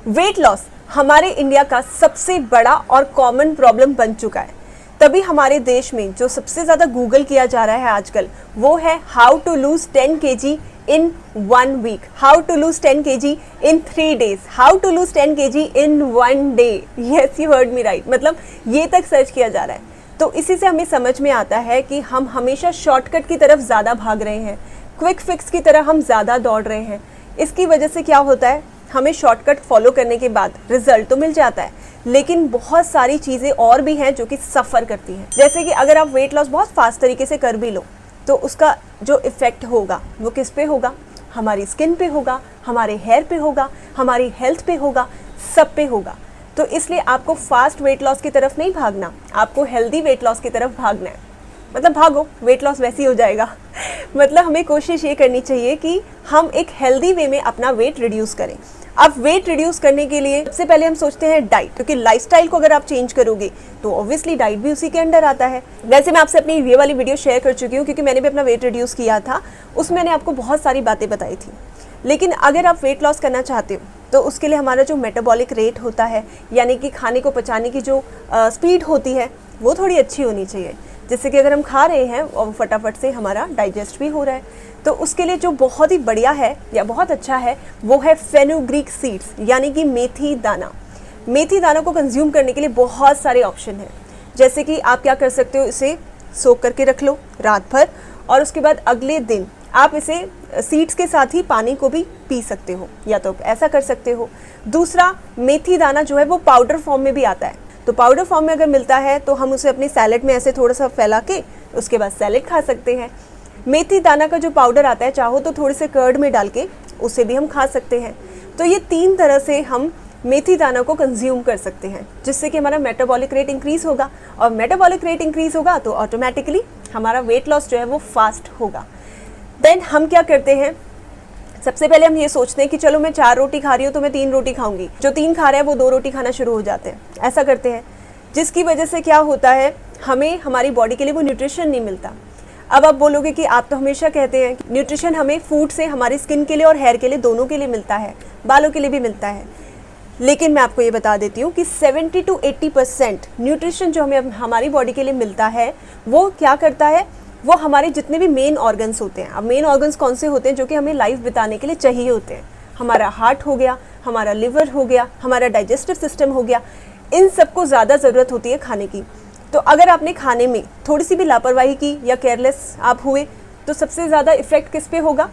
Weight loss हमारे India का सबसे बड़ा और कॉमन प्रॉब्लम बन चुका है। तभी हमारे देश में जो सबसे ज़्यादा गूगल किया जा रहा है आजकल वो है how to lose 10 kg in 1 week, how to lose 10 kg in 3 days, how to lose 10 kg in 1 day। Yes, you heard me right. मतलब ये तक सर्च किया जा रहा है। तो इसी से हमें समझ में आता है कि हम हमेशा शॉर्टकट की तरफ ज़्यादा भाग रहे हैं, क्विक फिक्स की तरह हम ज़्यादा दौड़ रहे हैं। इसकी वजह से क्या होता है, हमें शॉर्टकट फॉलो करने के बाद रिजल्ट तो मिल जाता है, लेकिन बहुत सारी चीज़ें और भी हैं जो कि सफ़र करती हैं। जैसे कि अगर आप वेट लॉस बहुत फास्ट तरीके से कर भी लो तो उसका जो इफ़ेक्ट होगा वो किस पे होगा, हमारी स्किन पे होगा, हमारे हेयर पे होगा, हमारी हेल्थ पे होगा, सब पे होगा। तो इसलिए आपको फास्ट वेट लॉस की तरफ नहीं भागना, आपको हेल्दी वेट लॉस की तरफ भागना है। मतलब भागो, वेट लॉस वैसे ही हो जाएगा। मतलब हमें कोशिश ये करनी चाहिए कि हम एक हेल्दी वे में अपना वेट रिड्यूस करें। अब वेट रिड्यूस करने के लिए सबसे पहले हम सोचते हैं डाइट, क्योंकि लाइफस्टाइल को अगर आप चेंज करोगे तो ऑब्वियसली डाइट भी उसी के अंडर आता है। वैसे मैं आपसे अपनी ये वाली वीडियो शेयर कर चुकी हूँ क्योंकि मैंने भी अपना वेट रिड्यूस किया था, उसमें मैंने आपको बहुत सारी बातें बताई थी। लेकिन अगर आप वेट लॉस करना चाहते हो तो उसके लिए हमारा जो मेटाबॉलिक रेट होता है, यानी कि खाने को पचाने की जो स्पीड होती है वो थोड़ी अच्छी होनी चाहिए, जिससे कि अगर हम खा रहे हैं और फटाफट से हमारा डाइजेस्ट भी हो रहा है। तो उसके लिए जो बहुत ही बढ़िया है या बहुत अच्छा है वो है फेनुग्रीक सीड्स, यानी कि मेथी दाना। मेथी दाना को कंज्यूम करने के लिए बहुत सारे ऑप्शन हैं। जैसे कि आप क्या कर सकते हो, इसे सोक करके रख लो रात भर और उसके बाद अगले दिन आप इसे सीड्स के साथ ही पानी को भी पी सकते हो, या तो ऐसा कर सकते हो। दूसरा, मेथी दाना जो है वो पाउडर फॉर्म में भी आता है। तो पाउडर फॉर्म में अगर मिलता है तो हम उसे अपनी सैलेड में ऐसे थोड़ा सा फैला के उसके बाद सैलेड खा सकते हैं। मेथी दाना का जो पाउडर आता है, चाहो तो थोड़े से कर्ड में डाल के उसे भी हम खा सकते हैं। तो ये 3 तरह से हम मेथी दाना को कंज्यूम कर सकते हैं, जिससे कि हमारा मेटाबॉलिक रेट इंक्रीज़ होगा, और मेटाबॉलिक रेट इंक्रीज़ होगा तो ऑटोमेटिकली हमारा वेट लॉस जो है वो फास्ट होगा। देन हम क्या करते हैं, सबसे पहले हम ये सोचते हैं कि चलो मैं 4 रोटी खा रही हूँ तो मैं 3 रोटी खाऊंगी, जो 3 खा रहा है वो 2 रोटी खाना शुरू हो जाते हैं। ऐसा करते हैं, जिसकी वजह से क्या होता है, हमें हमारी बॉडी के लिए वो न्यूट्रिशन नहीं मिलता। अब आप बोलोगे कि आप तो हमेशा कहते हैं कि न्यूट्रिशन हमें फूड से हमारी स्किन के लिए और हेयर के लिए दोनों के लिए मिलता है, बालों के लिए भी मिलता है। लेकिन मैं आपको ये बता देती हूँ कि 70 to 80% न्यूट्रिशन जो हमें हमारी बॉडी के लिए मिलता है वो क्या करता है, वो हमारे जितने भी मेन ऑर्गन्स होते हैं। अब मेन ऑर्गन्स कौन से होते हैं जो कि हमें लाइफ बिताने के लिए चाहिए होते हैं, हमारा हार्ट हो गया, हमारा लिवर हो गया, हमारा डाइजेस्टिव सिस्टम हो गया, इन सबको ज़्यादा ज़रूरत होती है खाने की। तो अगर आपने खाने में थोड़ी सी भी लापरवाही की या केयरलेस आप हुए तो सबसे ज़्यादा इफेक्ट किस पे होगा,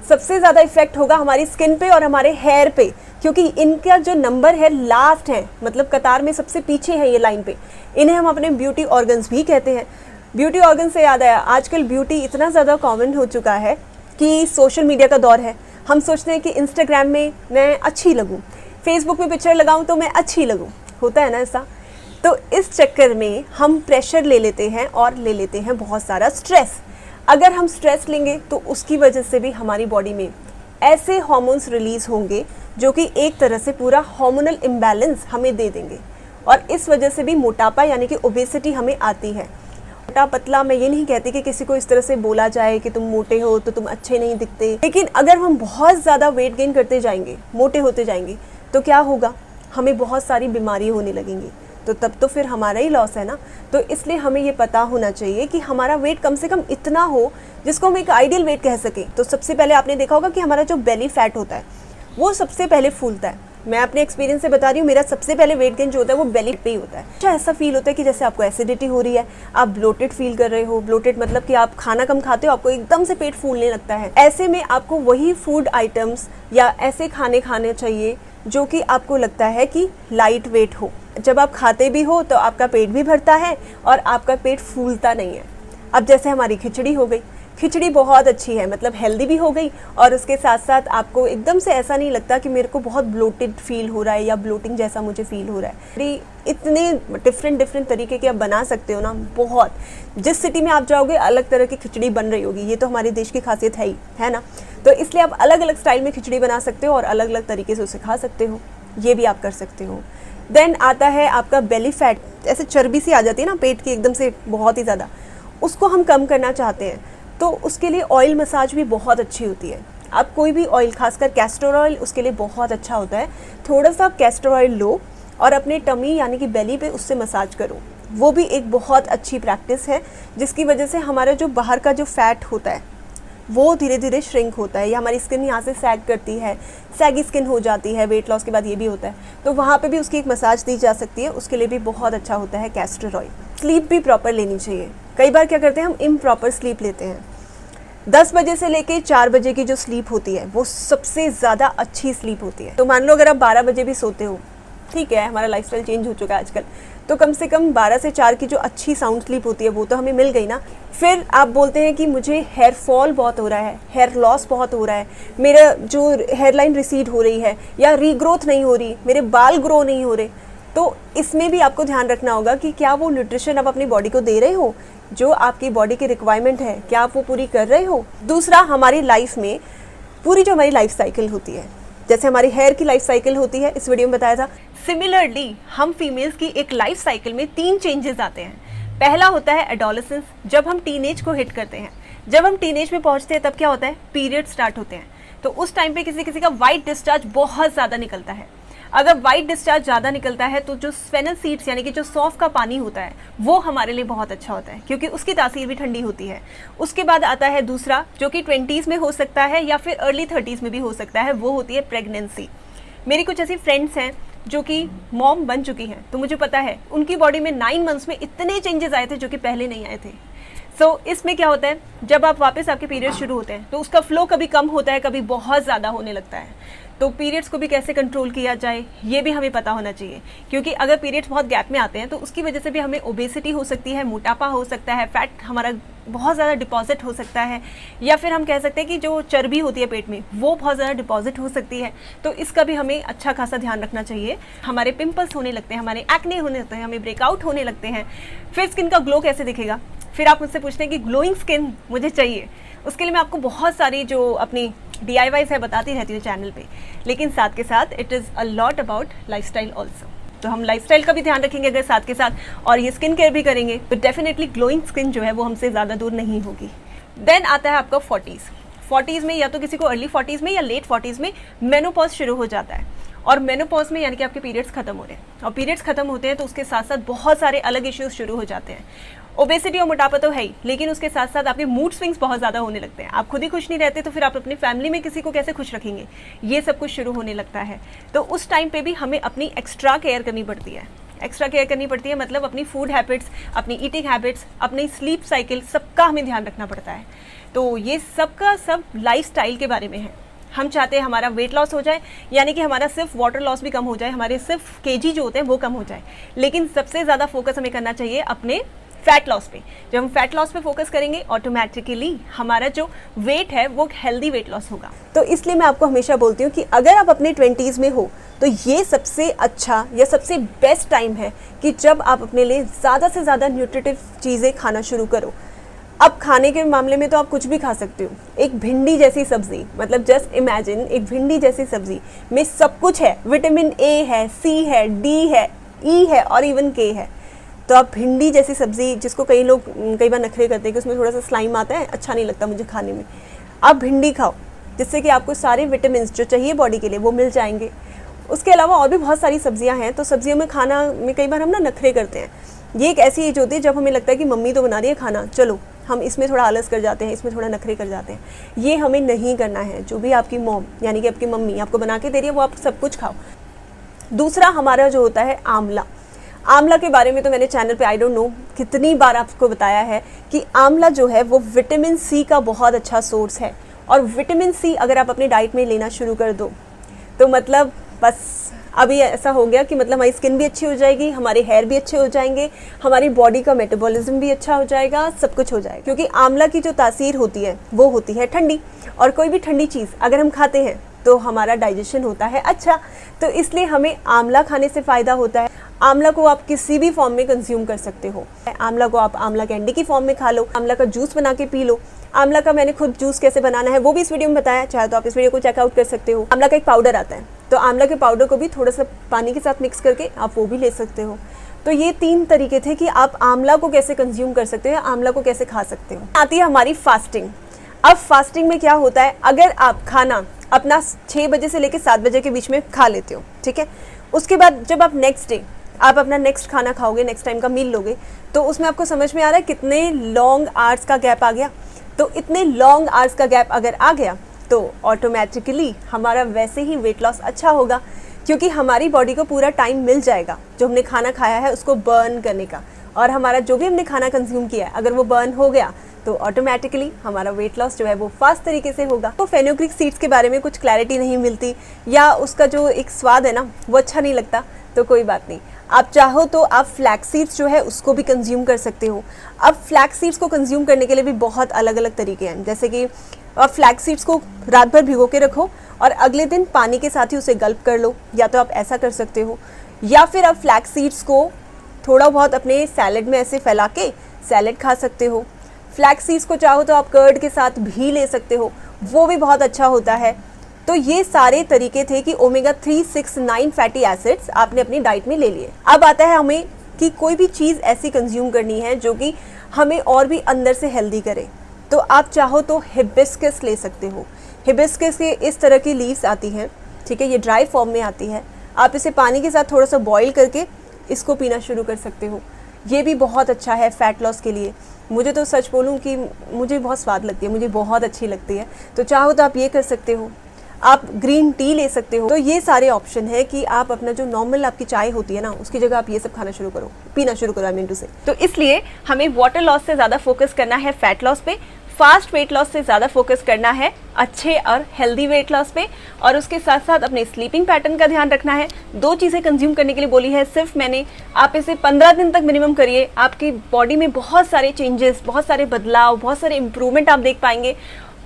सबसे ज़्यादा इफेक्ट होगा हमारी स्किन पे और हमारे हेयर पे, क्योंकि इनका जो नंबर है लास्ट है, मतलब कतार में सबसे पीछे है ये लाइन पे। इन्हें हम अपने ब्यूटी ऑर्गन्स भी कहते हैं। ब्यूटी ऑर्गन से याद आया, आजकल ब्यूटी इतना ज़्यादा कॉमन हो चुका है कि सोशल मीडिया का दौर है। हम सोचते हैं कि इंस्टाग्राम में मैं अच्छी लगूं, फेसबुक में पिक्चर लगाऊं तो मैं अच्छी लगूं, होता है ना ऐसा। तो इस चक्कर में हम प्रेशर ले लेते हैं और ले लेते हैं बहुत सारा स्ट्रेस। अगर हम स्ट्रेस लेंगे तो उसकी वजह से भी हमारी बॉडी में ऐसे हार्मोन्स रिलीज़ होंगे जो कि एक तरह से पूरा हार्मोनल इम्बैलेंस हमें दे देंगे, और इस वजह से भी मोटापा यानी कि ओबेसिटी हमें आती है। मोटा पतला मैं ये नहीं कहती कि किसी को इस तरह से बोला जाए कि तुम मोटे हो तो तुम अच्छे नहीं दिखते, लेकिन अगर हम बहुत ज़्यादा वेट गेन करते जाएंगे, मोटे होते जाएंगे, तो क्या होगा, हमें बहुत सारी बीमारी होने लगेंगी। तो तब तो फिर हमारा ही लॉस है ना। तो इसलिए हमें ये पता होना चाहिए कि हमारा वेट कम से कम इतना हो जिसको हम एक आइडियल वेट कह सकें। तो सबसे पहले आपने देखा होगा कि हमारा जो बेली फैट होता है वो सबसे पहले फूलता है। मैं अपने एक्सपीरियंस से बता रही हूँ, मेरा सबसे पहले वेट गेन जो होता है वो बेली पे ही होता है। अच्छा, ऐसा फील होता है कि जैसे आपको एसिडिटी हो रही है, आप ब्लोटेड फील कर रहे हो। ब्लोटेड मतलब कि आप खाना कम खाते हो, आपको एकदम से पेट फूलने लगता है। ऐसे में आपको वही फूड आइटम्स या ऐसे खाने खाने चाहिए जो कि आपको लगता है कि लाइट वेट हो। जब आप खाते भी हो तो आपका पेट भी भरता है और आपका पेट फूलता नहीं है। अब जैसे हमारी खिचड़ी हो गई, खिचड़ी बहुत अच्छी है, मतलब हेल्दी भी हो गई, और उसके साथ साथ आपको एकदम से ऐसा नहीं लगता कि मेरे को बहुत ब्लोटेड फील हो रहा है या ब्लोटिंग जैसा मुझे फील हो रहा है। इतने डिफरेंट तरीके की आप बना सकते हो ना, बहुत। जिस सिटी में आप जाओगे अलग तरह की खिचड़ी बन रही होगी, ये तो हमारे देश की खासियत है ही, है ना। तो इसलिए आप अलग अलग स्टाइल में खिचड़ी बना सकते हो और अलग अलग तरीके से उसे खा सकते हो, ये भी आप कर सकते हो। देन आता है आपका बेली फैट, ऐसे चर्बी सी आ जाती है ना पेट की एकदम से बहुत ही ज़्यादा, उसको हम कम करना चाहते हैं तो उसके लिए ऑयल मसाज भी बहुत अच्छी होती है। आप कोई भी ऑयल, खासकर कैस्टर ऑयल उसके लिए बहुत अच्छा होता है। थोड़ा सा कैस्टर ऑयल लो और अपने टमी यानी कि बेली पे उससे मसाज करो। वो भी एक बहुत अच्छी प्रैक्टिस है, जिसकी वजह से हमारा जो बाहर का जो फैट होता है वो धीरे धीरे श्रिंक होता है, या हमारी स्किन यहाँ से सैग करती है, सैगी स्किन हो जाती है। वेट लॉस के बाद ये भी होता है, तो वहाँ पे भी उसकी एक मसाज दी जा सकती है, उसके लिए भी बहुत अच्छा होता है कैस्टर ऑयल। स्लीप भी प्रॉपर लेनी चाहिए। कई बार क्या करते हैं हम, इम्प्रॉपर स्लीप लेते हैं। 10 बजे से लेके 4 बजे की जो स्लीप होती है वो सबसे ज़्यादा अच्छी स्लीप होती है। तो मान लो अगर आप 12 बजे भी सोते हो, ठीक है, हमारा लाइफस्टाइल चेंज हो चुका है आजकल, तो कम से कम 12 से 4 की जो अच्छी साउंड स्लीप होती है वो तो हमें मिल गई ना। फिर आप बोलते हैं कि मुझे हेयर फॉल बहुत हो रहा है, हेयर लॉस बहुत हो रहा है, मेरा जो हेयर लाइन रिसीड हो रही है या रीग्रोथ नहीं हो रही, मेरे बाल ग्रो नहीं हो रहे, तो इसमें भी आपको ध्यान रखना होगा कि क्या वो न्यूट्रिशन आप अपनी बॉडी को दे रहे हो, जो आपकी बॉडी की रिक्वायरमेंट है, क्या आप वो पूरी कर रहे हो। दूसरा, हमारी लाइफ में पूरी जो हमारी लाइफ साइकिल होती है, जैसे हमारी हेयर की लाइफ साइकिल होती है, इस वीडियो में बताया था, सिमिलरली हम फीमेल्स की एक लाइफ साइकिल में 3 चेंजेस आते हैं। पहला होता है एडोलेसेंस, जब हम टीनेज को हिट करते हैं। जब हम टीनेज में पहुंचते हैं तब क्या होता है, पीरियड स्टार्ट होते हैं। तो उस टाइम पे किसी किसी का वाइट डिस्चार्ज बहुत ज़्यादा निकलता है। अगर वाइट डिस्चार्ज ज़्यादा निकलता है तो जो स्फेनल सीड्स यानी कि जो सौंफ का पानी होता है वो हमारे लिए बहुत अच्छा होता है, क्योंकि उसकी तासीर भी ठंडी होती है। उसके बाद आता है दूसरा, जो कि 20s में हो सकता है या फिर अर्ली 30s में भी हो सकता है, वो होती है प्रेगनेंसी। मेरी कुछ ऐसी फ्रेंड्स हैं जो कि मॉम बन चुकी हैं, तो मुझे पता है उनकी बॉडी में 9 मंथ्स में इतने चेंजेस आए थे जो कि पहले नहीं आए थे। सो इसमें क्या होता है, जब आप वापस आपके पीरियड शुरू होते हैं तो उसका फ्लो कभी कम होता है, कभी बहुत ज़्यादा होने लगता है। तो पीरियड्स को भी कैसे कंट्रोल किया जाए ये भी हमें पता होना चाहिए, क्योंकि अगर पीरियड्स बहुत गैप में आते हैं तो उसकी वजह से भी हमें ओबेसिटी हो सकती है, मोटापा हो सकता है, फैट हमारा बहुत ज़्यादा डिपॉजिट हो सकता है, या फिर हम कह सकते हैं कि जो चर्बी होती है पेट में वो बहुत ज़्यादा डिपॉजिट हो सकती है। तो इसका भी हमें अच्छा खासा ध्यान रखना चाहिए। हमारे पिंपल्स होने लगते हैं, हमारे एक्ने होने लगते हैं, हमें ब्रेकआउट होने लगते हैं। फिर स्किन का ग्लो कैसे दिखेगा, फिर आप मुझसे पूछते हैं कि ग्लोइंग स्किन मुझे चाहिए, उसके लिए मैं आपको बहुत सारी जो अपनी DIYs है बताती रहती हूँ चैनल पे, लेकिन साथ के साथ it is a lot about lifestyle also. तो हम लाइफस्टाइल का भी ध्यान रखेंगे अगर साथ के साथ, और ये स्किन केयर भी करेंगे, तो डेफिनेटली ग्लोइंग स्किन जो है वो हमसे ज़्यादा दूर नहीं होगी। देन आता है आपका 40s में, या तो किसी को अर्ली 40s में या लेट 40s में मेनोपॉज शुरू हो जाता है। और मेनोपॉज में यानी कि आपके पीरियड्स खत्म हो रहे हैं, और पीरियड्स खत्म होते हैं तो उसके साथ साथ बहुत सारे अलग इश्यूज शुरू हो जाते हैं। ओबेसिटी और मोटापा तो है ही, लेकिन उसके साथ साथ आपके मूड स्विंग्स बहुत ज़्यादा होने लगते हैं। आप खुद ही खुश नहीं रहते तो फिर आप अपनी फैमिली में किसी को कैसे खुश रखेंगे, ये सब कुछ शुरू होने लगता है। तो उस टाइम पे भी हमें अपनी एक्स्ट्रा केयर करनी पड़ती है। एक्स्ट्रा केयर करनी पड़ती है मतलब अपनी फूड हैबिट्स, अपनी ईटिंग हैबिट्स, अपनी स्लीप साइकिल, सबका हमें ध्यान रखना पड़ता है। तो ये सबका सब लाइफस्टाइल के बारे में है। हम चाहते हैं हमारा वेट लॉस हो जाए, यानी कि हमारा सिर्फ वाटर लॉस भी कम हो जाए, हमारे सिर्फ केजी जो होते हैं वो कम हो जाए, लेकिन सबसे ज़्यादा फोकस हमें करना चाहिए अपने फैट लॉस पे। जब हम फैट लॉस पे फोकस करेंगे ऑटोमेटिकली हमारा जो वेट है वो हेल्दी वेट लॉस होगा। तो इसलिए मैं आपको हमेशा बोलती हूँ कि अगर आप अपने 20s में हो तो ये सबसे अच्छा या सबसे बेस्ट टाइम है कि जब आप अपने लिए ज़्यादा से ज़्यादा न्यूट्रिटिव चीज़ें खाना शुरू करो। अब खाने के मामले में तो आप कुछ भी खा सकते हो। एक भिंडी जैसी सब्जी, मतलब जस्ट इमेजिन, एक भिंडी जैसी सब्जी में सब कुछ है, विटामिन ए है, सी है, डी है, ई है और इवन के है। तो आप भिंडी जैसी सब्जी, जिसको कई लोग कई बार नखरे करते हैं कि उसमें थोड़ा सा स्लाइम आता है, अच्छा नहीं लगता मुझे खाने में, आप भिंडी खाओ, जिससे कि आपको सारे विटामिन जो चाहिए बॉडी के लिए वो मिल जाएंगे। उसके अलावा और भी बहुत सारी सब्जियां हैं। तो सब्जियों में खाना में कई बार हम ना नखरे करते हैं। ये एक ऐसी एज होती है जब हमें लगता है कि मम्मी तो बना रही है खाना, चलो हम इसमें थोड़ा आलस कर जाते हैं, इसमें थोड़ा नखरे कर जाते हैं। ये हमें नहीं करना है। जो भी आपकी मॉम यानी कि आपकी मम्मी आपको बना के दे रही है वो आप सब कुछ खाओ। दूसरा हमारा जो होता है आंवला। आंवला के बारे में तो मैंने चैनल पे आई डोंट नो कितनी बार आपको बताया है कि आंवला जो है वो विटामिन सी का बहुत अच्छा सोर्स है। और विटामिन सी अगर आप अपनी डाइट में लेना शुरू कर दो तो मतलब बस अभी ऐसा हो गया कि मतलब हमारी स्किन भी अच्छी हो जाएगी, हमारे हेयर भी अच्छे हो जाएंगे, हमारी बॉडी का मेटाबॉलिज्म भी अच्छा हो जाएगा, सब कुछ हो जाएगा। क्योंकि आंवला की जो तासीर होती है वो होती है ठंडी, और कोई भी ठंडी चीज़ अगर हम खाते हैं तो हमारा डाइजेशन होता है अच्छा। तो इसलिए हमें आंवला खाने से फ़ायदा होता है। आंवला को आप किसी भी फॉर्म में कंज्यूम कर सकते हो। आंवला को आप आंवला कैंडी की फॉर्म में खा लो, आंवला का जूस बना के पी लो। आंवला का मैंने खुद जूस कैसे बनाना है वो भी इस वीडियो में बताया, चाहे तो आप इस वीडियो को चेकआउट कर सकते हो। आंवला का एक पाउडर आता है, तो आंवला के पाउडर को भी थोड़ा सा पानी के साथ मिक्स करके आप वो भी ले सकते हो। तो ये 3 तरीके थे कि आप आंवला को कैसे कंज्यूम कर सकते हो, आंवला को कैसे खा सकते हो। आती है हमारी फास्टिंग। अब फास्टिंग में क्या होता है, अगर आप खाना अपना 6 बजे से लेकर 7 बजे के बीच में खा लेते हो, ठीक है, उसके बाद जब आप नेक्स्ट डे आप अपना नेक्स्ट खाना खाओगे, नेक्स्ट टाइम का मील लोगे, तो उसमें आपको समझ में आ रहा है कितने लॉन्ग आवर्स का गैप आ गया। तो इतने लॉन्ग आवर्स का गैप अगर आ गया तो ऑटोमेटिकली हमारा वैसे ही वेट लॉस अच्छा होगा, क्योंकि हमारी बॉडी को पूरा टाइम मिल जाएगा जो हमने खाना खाया है उसको बर्न करने का, और हमारा जो भी हमने खाना कंज्यूम किया है अगर वो बर्न हो गया तो ऑटोमेटिकली हमारा वेट लॉस जो है वो फास्ट तरीके से होगा। तो फेनुग्रीक सीड्स के बारे में कुछ क्लैरिटी नहीं मिलती या उसका जो एक स्वाद है ना वो अच्छा नहीं लगता, तो कोई बात नहीं, आप चाहो तो आप फ्लैक्स सीड्स जो है उसको भी कंज्यूम कर सकते हो। अब फ्लैक्स सीड्स को कंज्यूम करने के लिए भी बहुत अलग अलग तरीके हैं, जैसे कि आप फ्लैक्स सीड्स को रात भर भिगो के रखो और अगले दिन पानी के साथ ही उसे गल्प कर लो, या तो आप ऐसा कर सकते हो, या फिर आप फ्लैक्स सीड्स को थोड़ा बहुत अपने सैलेड में ऐसे फैला के सैलेड खा सकते हो। फ्लैक्स सीड्स को चाहो तो आप कर्ड के साथ भी ले सकते हो, वो भी बहुत अच्छा होता है। तो ये सारे तरीके थे कि ओमेगा 3, 6, 9 फैटी एसिड्स आपने अपनी डाइट में ले लिए। अब आता है हमें कि कोई भी चीज़ ऐसी कंज्यूम करनी है जो कि हमें और भी अंदर से हेल्दी करे, तो आप चाहो तो हिबिस्कस ले सकते हो। हिबिस्कस के इस तरह की लीव्स आती हैं, ठीक है, ये ड्राई फॉर्म में आती है, आप इसे पानी के साथ थोड़ा सा बॉईल करके इसको पीना शुरू कर सकते हो। ये भी बहुत अच्छा है फैट लॉस के लिए। मुझे तो सच बोलूँ कि मुझे बहुत स्वाद लगती है, मुझे बहुत अच्छी लगती है, तो चाहो तो आप ये कर सकते हो। आप ग्रीन टी ले सकते हो। तो ये सारे ऑप्शन है कि आप अपना जो नॉर्मल आपकी चाय होती है ना उसकी जगह आप ये सब खाना शुरू करो, पीना शुरू करो, आई मीन टू से। तो इसलिए हमें वाटर लॉस से ज़्यादा फोकस करना है फैट लॉस पे, फास्ट वेट लॉस से ज़्यादा फोकस करना है अच्छे और हेल्दी वेट लॉस पे, और उसके साथ साथ अपने स्लीपिंग पैटर्न का ध्यान रखना है। 2 चीज़ें कंज्यूम करने के लिए बोली है सिर्फ मैंने, आप इसे 15 दिन तक मिनिमम करिए, आपकी बॉडी में बहुत सारे चेंजेस, बहुत सारे बदलाव, बहुत सारे इंप्रूवमेंट आप देख पाएंगे।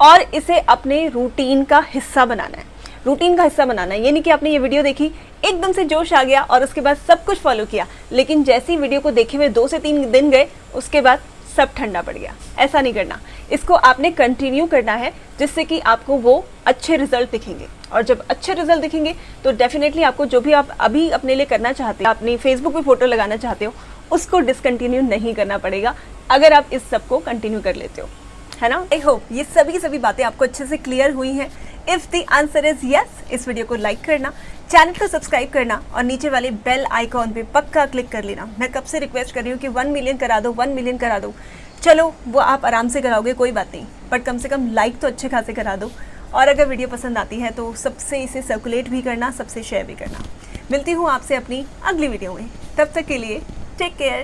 और इसे अपने रूटीन का हिस्सा बनाना है, रूटीन का हिस्सा बनाना है। ये नहीं कि आपने ये वीडियो देखी, एकदम से जोश आ गया और उसके बाद सब कुछ फॉलो किया, लेकिन जैसे ही वीडियो को देखे हुए 2 से 3 दिन गए उसके बाद सब ठंडा पड़ गया। ऐसा नहीं करना, इसको आपने कंटिन्यू करना है, जिससे कि आपको वो अच्छे रिजल्ट दिखेंगे। और जब अच्छे रिजल्ट दिखेंगे तो डेफिनेटली आपको जो भी आप अभी अपने लिए करना चाहते हो, अपनी फेसबुक पे फोटो लगाना चाहते हो, उसको डिसकंटिन्यू नहीं करना पड़ेगा अगर आप इस सब को कंटिन्यू कर लेते हो, है ना। आई होप ये सभी बातें आपको अच्छे से क्लियर हुई हैं। If the answer is yes, इस वीडियो को लाइक करना, चैनल को सब्सक्राइब करना और नीचे वाले बेल आइकॉन पे पक्का क्लिक कर लेना। मैं कब से रिक्वेस्ट कर रही हूँ कि 1 मिलियन करा दो, 1 मिलियन करा दो। चलो वो आप आराम से कराओगे, कोई बात नहीं, बट कम से कम लाइक तो अच्छे खासे करा दो। और अगर वीडियो पसंद आती है तो सबसे इसे सर्कुलेट भी करना, सबसे शेयर भी करना। मिलती हूँ आपसे अपनी अगली वीडियो में, तब तक के लिए टेक केयर।